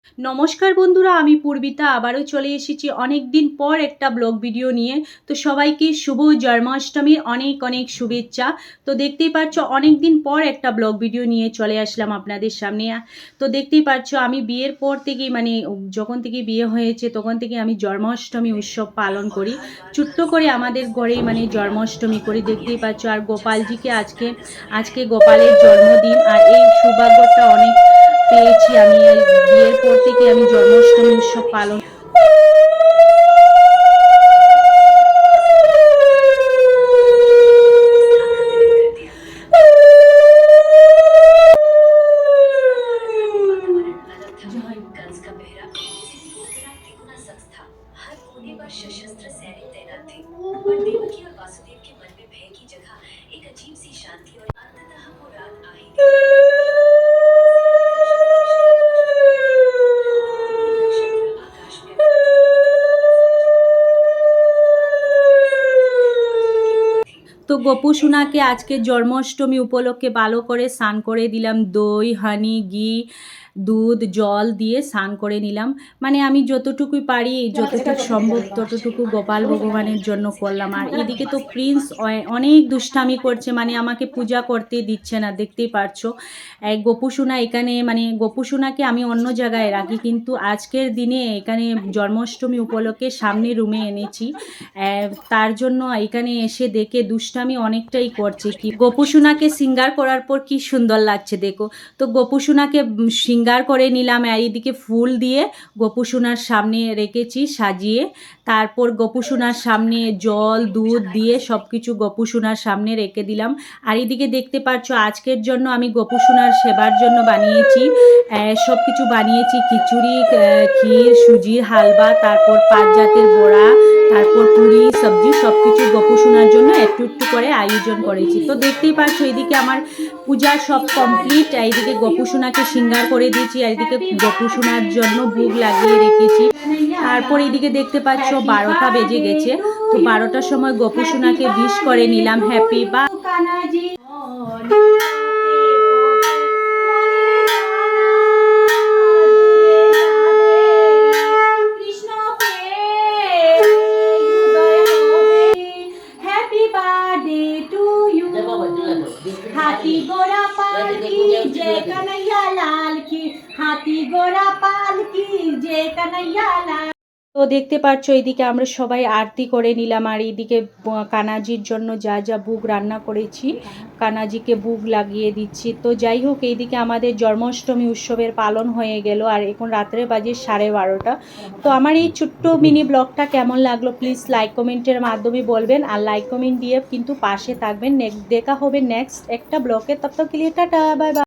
নমস্কার বন্ধুরা, আমি পূর্বিতা আবারও চলে এসেছি অনেক দিন পর একটা ব্লগ ভিডিও নিয়ে। তো সবাইকে শুভ জন্মাষ্টমীর অনেক অনেক শুভেচ্ছা। তো দেখতেই পাচ্ছ অনেক দিন পর একটা ব্লগ ভিডিও নিয়ে চলে আসলাম আপনাদের সামনে। তো দেখতেই পাচ্ছ আমি বিয়ের পর থেকেই যখন থেকে বিয়ে হয়েছে তখন থেকে আমি জন্মাষ্টমী উৎসব পালন করি। ছোট্ট করে আমাদের ঘরেই জন্মাষ্টমী করি, দেখতেই পাচ্ছ। আর গোপালজিকে আজকে গোপালের জন্মদিন, আর এই সৌভাগ্যটা অনেক পেয়েছি আমি। বিয়ের পর থেকে আমি জন্মাষ্টমী উৎসব পালন सशस्त्र सैनिक तैनात थे और देवकी और वासुदेव के मन में भय की जगह एक अजीब सी शांति और अंततः वो रात आ ही गई। তো গোপু সোনাকে আজকে জন্মাষ্টমী উপলক্ষে ভালো করে স্নান করে দিলাম। দই, হানি, ঘি, দুধ, জল দিয়ে স্নান করে নিলাম। আমি যতটুকুই পারি, যতটুকু সম্ভব ততটুকু গোপাল ভগবানের জন্য করলাম। আর এদিকে তো প্রিন্স অনেক দুষ্টামি করছে, আমাকে পূজা করতে দিচ্ছে না, দেখতেই পারছো। গোপু সোনা এখানে গোপু সোনাকে আমি অন্য জায়গায় রাখি, কিন্তু আজকের দিনে এখানে জন্মাষ্টমী উপলক্ষে সামনে রুমে এনেছি। তার জন্য এখানে এসে দেখে দুষ্টামি অনেকটাই করছে। কি গোপু সোনাকে সিঙ্গার করার পর কি সুন্দর লাগছে দেখো। তো গোপু সোনাকে সিঙ্গার করে নিলাম, আর এইদিকে ফুল দিয়ে গোপু সোনার সামনে রেখেছি সাজিয়ে। তারপর গোপু সোনার সামনে জল, দুধ দিয়ে সব কিছু গোপু সোনার সামনে রেখে দিলাম। আর এদিকে দেখতে পাচ্ছ আজকের জন্য আমি গোপু সোনার সেবার জন্য বানিয়েছি সব কিছু বানিয়েছি। খিচুড়ি, ক্ষীর, সুজির হালবা, তারপর 5 জাতের বড়া, তারপর পুরি, সবজি, সব কিছু গোপু সোনার জন্য একটু একটু করে আয়োজন করেছি। তো দেখতেই পাচ্ছ এদিকে আমার পূজা সব কমপ্লিট। এইদিকে গোপু সোনাকে সিঙ্গার করে দিয়েছি, আর এদিকে গোপু সোনার জন্য ভোগ লাগিয়ে রেখেছি। তারপর এদিকে দেখতে পাচ্ছ 12টা বেজে গেছে। তো 12টার সময় গোপু সোনাকে উইশ করে নিলাম হ্যাপি বা हाथी गोरा पाल की जय कन्हैया लाल की, हाथी गोरा पाल की जय कन्हैया लाल। তো দেখতে পাচ্ছ এইদিকে আমরা সবাই আরতি করে নিলাম। আর এইদিকে কানাজির জন্য যা যা ভোগ রান্না করেছি কানাজিকে ভোগ লাগিয়ে দিচ্ছি। তো যাই হোক, এইদিকে আমাদের জন্মাষ্টমী উৎসবের পালন হয়ে গেল, আর এখন রাত্রে বাজে 12:30। তো আমার এই ছোট্ট মিনি ব্লগটা কেমন লাগলো প্লিজ লাইক কমেন্টের মাধ্যমে বলবেন, আর লাইক কমেন্ট দিয়ে কিন্তু পাশে থাকবেন। দেখা হবে নেক্সট একটা ব্লগে, তব তক কে লিয়ে টাটা, বাই বাই।